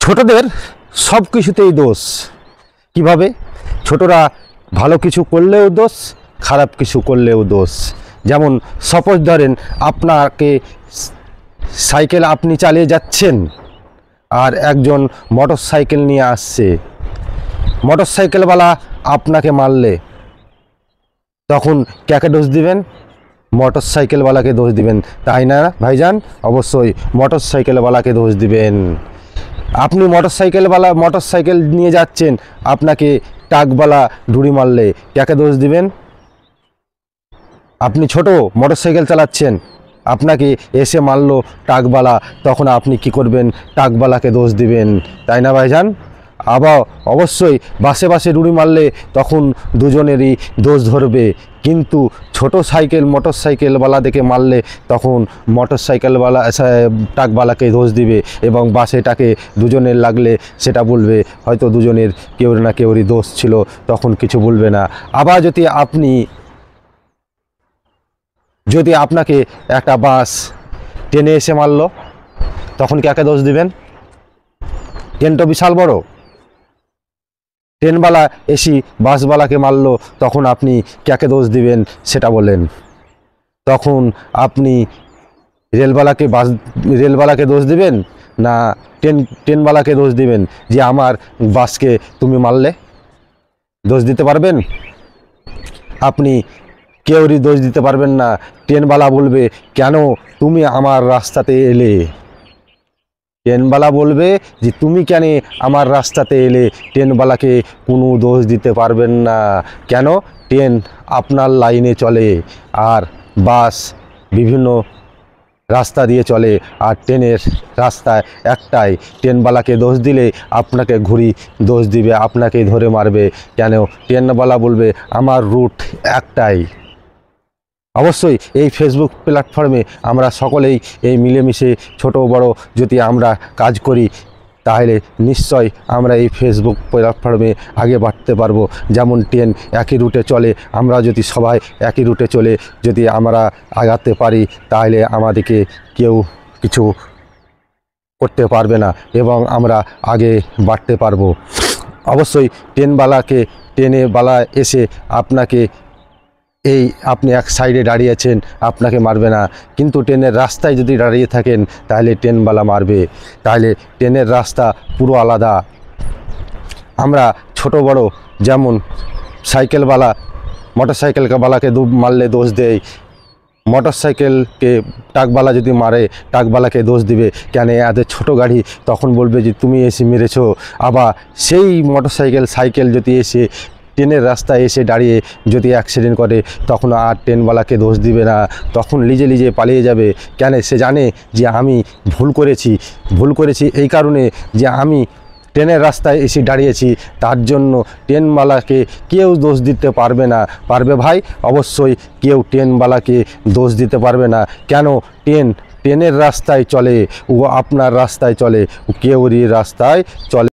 ছোটদের সব কিছুতেই দোষ। কিভাবে? ছোটরা ভালো কিছু করলেও দোষ, খারাপ কিছু করলেও দোষ। যেমন সাপোজ ধরেন আপনাকে সাইকেল আপনি চালিয়ে যাচ্ছেন আর একজন মোটর সাইকেল নিয়ে আসছে, মোটর সাইকেলওয়ালা আপনাকে মারলে তখন কাকে দোষ দিবেন? মোটর সাইকেলওয়ালাকে দোষ দিবেন, তাই না ভাইজান? অবশ্যই মোটর সাইকেলওয়ালাকে দোষ দিবেন। আপনি মোটর সাইকেল নিয়ে যাচ্ছেন, আপনাকে ট্রাকওয়ালা ঢুড়ি মারলে কাকে দোষ দিবেন? আপনি ছোট মোটর সাইকেল চালাচ্ছেন, আপনাকে এসে মারলো ট্রাকওয়ালা, তখন আপনি কি করবেন? ট্রাকওয়ালাকে দোষ দিবেন, তাই না ভাইজান? আবার অবশ্যই বাসে বাসে ঢুড়ি মারলে তখন দুজনেরই দোষ ধরবে, কিন্তু ছোট সাইকেল মোটর সাইকেলওয়ালাদেরকে মারলে তখন মোটর সাইকেলওয়ালা ট্রাকওয়ালাকে দোষ দিবে, এবং বাসেটাকে দুজনের লাগলে সেটা বলবে হয়তো দুজনের কেউ না কেউরই দোষ ছিল, তখন কিছু বলবে না। আবার যদি আপনাকে একটা বাস ট্রেনে এসে মারলো, তখন কাকে দোষ দিবেন? ট্রেন তো বিশাল বড়, ট্রেনওয়ালা এসি বাসওয়ালাকে মারলো, তখন আপনি কাকে দোষ দিবেন সেটা বলেন। তখন আপনি রেলওয়ালাকে দোষ দিবেন না ট্রেনওয়ালাকে দোষ দিবেন যে আমার বাসকে তুমি মারলে? দোষ দিতে পারবেন? আপনি কেউরই দোষ দিতে পারবেন না। ট্রেনওয়ালা বলবে কেন তুমি আমার রাস্তাতে এলে, ট্রেনওয়ালা বলবে যে তুমি কেন আমার রাস্তাতে এলে, ট্রেনওয়ালাকে কোনো দোষ দিতে পারবেন না। কেন? ট্রেন আপনার লাইনে চলে আর বাস বিভিন্ন রাস্তা দিয়ে চলে, আর ট্রেনের রাস্তায় একটাই। ট্রেনওয়ালাকে দোষ দিলে আপনাকে ঘুরি দোষ দিবে, আপনাকে ধরে মারবে। কেন? ট্রেনওয়ালা বলবে আমার রুট একটাই। অবশ্যই এই ফেসবুক প্ল্যাটফর্মে আমরা সকলেই এই মিলেমিশে ছোট বড় যদি আমরা কাজ করি, তাহলে নিশ্চয় আমরা এই ফেসবুক প্ল্যাটফর্মে আগে বাড়তে পারবো। যেমন ট্রেন একই রুটে চলে, আমরা যদি সবাই একই রুটে চলে যদি আমরা আগাতে পারি, তাহলে আমাদেরকে কেউ কিছু করতে পারবে না এবং আমরা আগে বাড়তে পারবো। অবশ্যই ট্রেনেওয়ালা এসে আপনাকে আপনি এক সাইডে দাঁড়িয়েছেন, আপনাকে মারবে না, কিন্তু ট্রেনের রাস্তায় যদি দাঁড়িয়ে থাকেন তাহলে ট্রেনওয়ালা মারবে। তাহলে ট্রেনের রাস্তা পুরো আলাদা। আমরা ছোট বড় যেমন সাইকেলওয়ালা মোটর সাইকেলওয়ালাকে মারলে দোষ দেয়, মোটর সাইকেলকে ট্রাকওয়ালা যদি মারে ট্রাকওয়ালাকে দোষ দিবে কেন এদের ছোট গাড়ি, তখন বলবে যে তুমি এসে মেরেছো। আবার সেই মোটর সাইকেল যদি এসে ট্রেনের রাস্তায় এসে দাঁড়িয়ে যদি অ্যাক্সিডেন্ট করে, তখন আর ট্রেনওয়ালাকে দোষ দিবে না, তখন নিজে পালিয়ে যাবে। কেন? সে জানে যে আমি ভুল করেছি এই কারণে যে আমি ট্রেনের রাস্তায় এসে দাঁড়িয়েছি, তার জন্য ট্রেনওয়ালাকে কেউ দোষ দিতে পারবে না। পারবে ভাই? অবশ্যই কেউ ট্রেনওয়ালাকে দোষ দিতে পারবে না। কেন? ট্রেনের রাস্তায় চলে, ও আপনার রাস্তায় চলে, ও কেউরই রাস্তায় চলে।